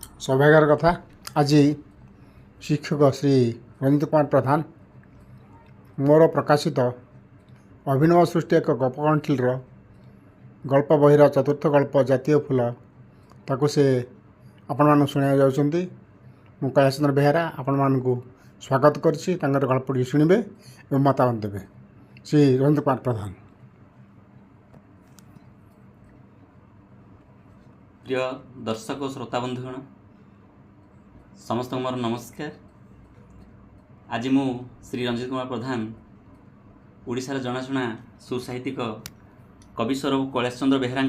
सौभाग्यर कथा आज शिक्षक श्री रंजित कुमार प्रधान मोर प्रकाशित अभिनव सृष्टि एक गपकंठिल गल्प बहिर चतुर्थ गल्प जातीय फूल ताकू से आपण मान शुणा जाउछंती। मु कैलाश चंद्र बेहेरा आपण मानकु स्वागत करछि। तांकर गल्पटी शुणिबे एवं मतामत देबे। श्री रंजित कुमार प्रधान। प्रिय दर्शक और श्रोता बंधुगण समस्त मोर नमस्कार। आज मु श्री रंजित कुमार प्रधान ओडिशार जनाशुना सुसाहित्यिक कवि स्वरूप कैलाश चंद्र बेहेरा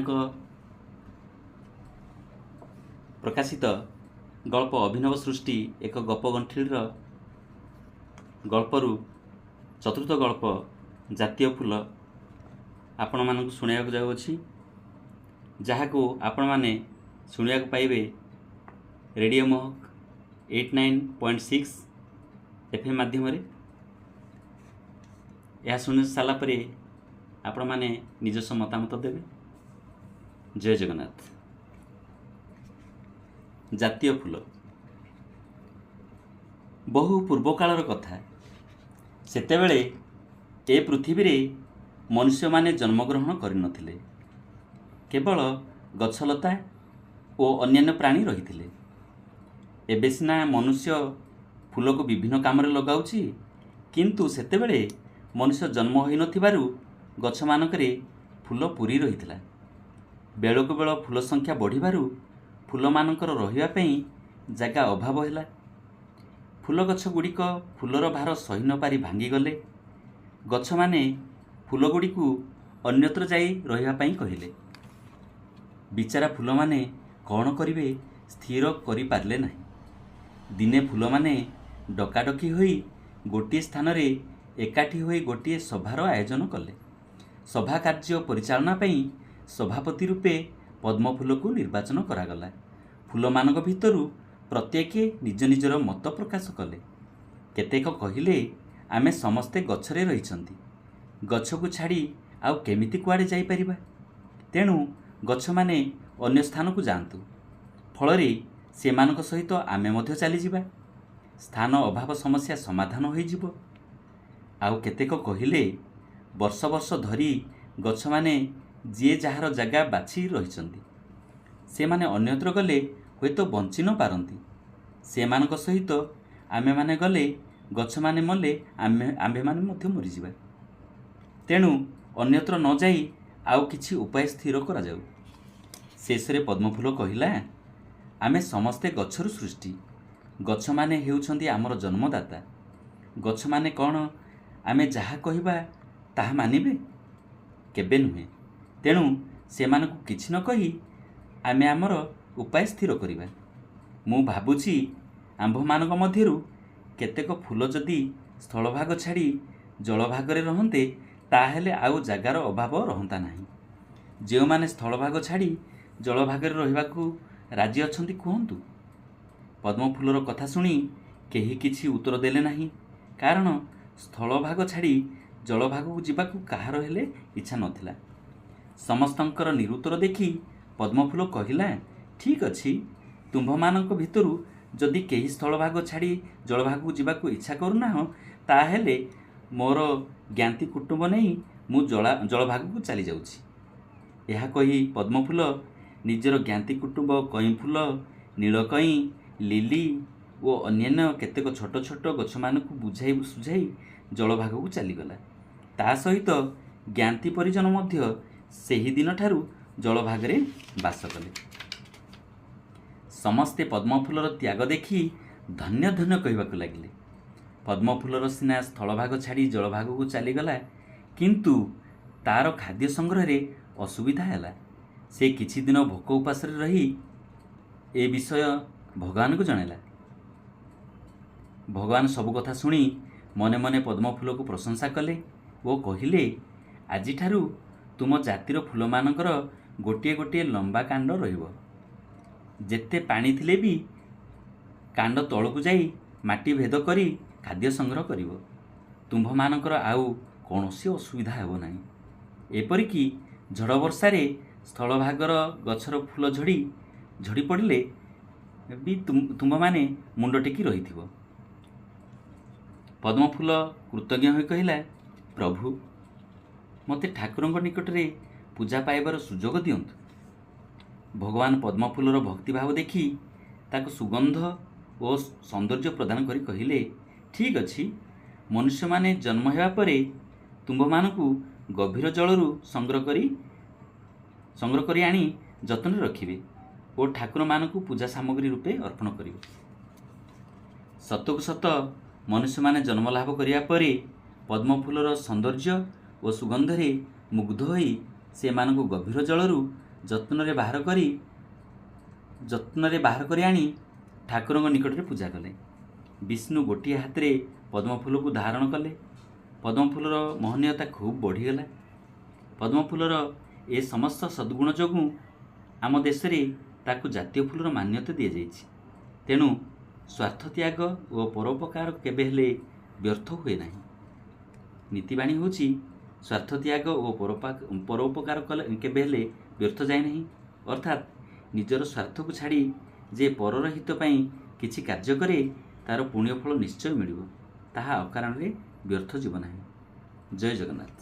प्रकाशित गल्प अभिनव सृष्टि एक गपगंठिल गल्परू चतुर्थ गल्प जातीय फूल आपण मानक शुणाइक जाउछि, जहाको आपण माने शुणिया पाइबे रेडियो महक 89.6 FM माध्यम। यह शुणी सारा पर आपण माने निजस्व मतामत देवे। जय जगन्नाथ। जातीय फूल बहु पूर्व कालर कथा। सेतेबेले ए पृथ्वी रे मनुष्य माने जन्मग्रहण करिनथिले, केवल गछलता और अन्यान्य प्राणी रही। एबे सिना मनुष्य फूल को विभिन्न काम लगाउछि, किंतु सेतेबेले मनुष्य जन्म होई नथिबारु गछ मानकरे फूल पूरी रहितला। बेलको बेल फूल संख्या बढ़िबारु फूल मानकर रहिबा पई जागा अभाव हैला। फूल गछ गुड़िक फूलर भार सही न पारी भांगी गले। गछ माने फूल गुड़िकु अन्यत्र जाई रहिबा पई कहिले। बिचारा फूल माने कौन करिवे स्थिर करि पारले नहीं। दिने फूल माने डकाडकी होई गोटे स्थान रे एकाठी होई गोटे सभार आयोजन कले। सभा कार्य परिचालना पई सभापति रूपे पद्मफूल को निर्वाचन करागला। फूल मानक भितरु प्रत्येक निज निजर मत प्रकाश कले। केतेक कहिले आमे समस्ते गछरे रहिछंती, गछ को छाड़ी आउ केमिति कुआडे जाई परिबा, तेणु गछ माने अन्य स्थान को जातु। फल से मानक सहित आमे मध्य चली जिबा। स्थान अभाव समस्या समाधान होई जिवो। आउ केतेक कहिले वर्ष वर्ष धरी गछ माने जे जहार जगह बाछि रहिछंती से माने अन्यत्र गले होइतो बंची न पारंती। से मानक सहित आमे माने गले गछ माने मले आमे माने मध्य मरि जिबा। तेणु अन्यत्र न जाई आउ किछि उपाय स्थिर करा जाऊ। शेष रे पद्मफूल कहिला, आमे समस्ते गछरु सृष्टि। गछ माने हेउछंती आमर जन्मदाता। गछ माने कौन आमे जहा कहिबा ताहा मानिबे? केबे नुहे। तेणु से मानकु किछि न कहि आमे आमर उपाय स्थिर करिबा। मु भाबुछि आंभ मानक मध्यरु केतेक फूल जदि स्थलभाग छाड़ी जलभागरे रहन्ते ताहेले आउ जागार अभाव रहंता नाही। जे माने स्थलभाग छाड़ी जलभागरे रहिबाकू राजी अछंती कहंतु। पद्मफूलर कथा शुणी केही किछि उत्तर देले नाही, कारण स्थलभाग छाड़ी जलभागकू जिबाकू काहार हेले इच्छा नथिला। समस्तंकर निरुत्तर देखि पद्मफूल कहिला, ठीक अछि, तुम्भमानंक भितरु जदि केही स्थलभाग छाड़ी जलभागकू जिबाकू इच्छा करूना हो ताहेले मोर ज्ञाति कुटुंब नहीं मु जलभागकू चली जाउछि। यह कही पद्मफूल निजर ज्ञाति कुटुंब कई फूल, नीलकई, लिली और अन्यान्य केतेक छोट छोट गछ मानकू बुझाई सुझाई जलभागकू चलीगला। ता सहित ज्ञाति परिजन मध्य सेही दिन ठारू जलभागरे बास कले। समस्ते पद्मफूलर त्याग देखि धन्य धन्य कहबाकू लागिले। पद्मफूलर सिना स्थलभाग छाड़ी जलभागकू चलीगला, किंतु तार खाद्य संग्रह रे असुविधा हैला। से किछि दिन भोक उपास रही ए विषय भगवान को जणेला। भगवान सब कथा शुणी मने मने पद्मफूल को प्रशंसा कले वो कहिले, आजि ठारू तुम जातिर फूल मानकर गोटे गोटे लंबा कांड रहिबो। जेते पानी थिले भी कांड तळकू जाई माटी भेद करी खाद्य संग्रह करिवो। तुंभ मानकर आउ कौनसी असुविधा हेबो नाही। एपरिकी झड़ वर्षारे स्थलभागर गछर फूल झड़ी पड़े ବି ତୁମ୍ଭମାନେ ମୁଣ୍ଡ ଟେକି ରହିଥିବ। ପଦ୍ମଫୁଲ କୃତଜ୍ଞ ହୋଇ କହିଲା, ପ୍ରଭୁ, ମୋତେ ଠାକୁରଙ୍କ ନିକଟରେ ପୂଜା ପାଇବାର ସୁଯୋଗ ଦିଅନ୍ତୁ। ଭଗବାନ ପଦ୍ମଫୁଲର ଭକ୍ତିଭାବ ଦେଖି ତାକୁ ସୁଗନ୍ଧ ଓ ସୌନ୍ଦର୍ଯ୍ୟ ପ୍ରଦାନ କରି କହିଲେ, ଠିକ୍ ଅଛି, ମନୁଷ୍ୟମାନେ ଜନ୍ମ ହେବା ପରେ ତୁମ୍ଭମାନଙ୍କୁ ଗଭୀର ଜଳରୁ ସଂଗ୍ରହ କରି ଆଣି ଯତ୍ନରେ ରଖିବେ ଓ ଠାକୁରମାନଙ୍କୁ ପୂଜା ସାମଗ୍ରୀ ରୂପେ ଅର୍ପଣ କରିବେ। ସତକୁ ସତ ମନୁଷ୍ୟମାନେ ଜନ୍ମ ଲାଭ କରିବା ପରେ ପଦ୍ମଫୁଲର ସୌନ୍ଦର୍ଯ୍ୟ ଓ ସୁଗନ୍ଧରେ ମୁଗ୍ଧ ହୋଇ ସେମାନଙ୍କୁ ଗଭୀର ଜଳରୁ ଯତ୍ନରେ ବାହାର କରି ଆଣି ଠାକୁରଙ୍କ ନିକଟରେ ପୂଜା କଲେ। ବିଷ୍ଣୁ ଗୋଟିଏ ହାତରେ ପଦ୍ମଫୁଲକୁ ଧାରଣ କଲେ। ପଦ୍ମଫୁଲର ମହନୀୟତା ଖୁବ୍ ବଢ଼ିଗଲା। ପଦ୍ମଫୁଲର ଏ ସମସ୍ତ ସଦ୍ଗୁଣ ଯୋଗୁଁ ଆମ ଦେଶରେ ତାକୁ ଜାତୀୟ ଫୁଲର ମାନ୍ୟତା ଦିଆଯାଇଛି। ତେଣୁ ସ୍ୱାର୍ଥ ତ୍ୟାଗ ଓ ପରୋପକାର କେବେ ହେଲେ ବ୍ୟର୍ଥ ହୁଏ ନାହିଁ। ନୀତିବାଣୀ ହେଉଛି ସ୍ୱାର୍ଥ ତ୍ୟାଗ ଓ ପରୋପକାର କଲେ କେବେ ହେଲେ ବ୍ୟର୍ଥ ଯାଏ ନାହିଁ। ଅର୍ଥାତ୍ ନିଜର ସ୍ୱାର୍ଥକୁ ଛାଡ଼ି ଯେ ପରର ହିତ ପାଇଁ କିଛି କାର୍ଯ୍ୟ କରେ ତାର ପୁଣ୍ୟ ଫଳ ନିଶ୍ଚୟ ମିଳିବ। ତାହା ଅକାରଣରେ ବ୍ୟର୍ଥ ଯିବ ନାହିଁ। ଜୟ ଜଗନ୍ନାଥ।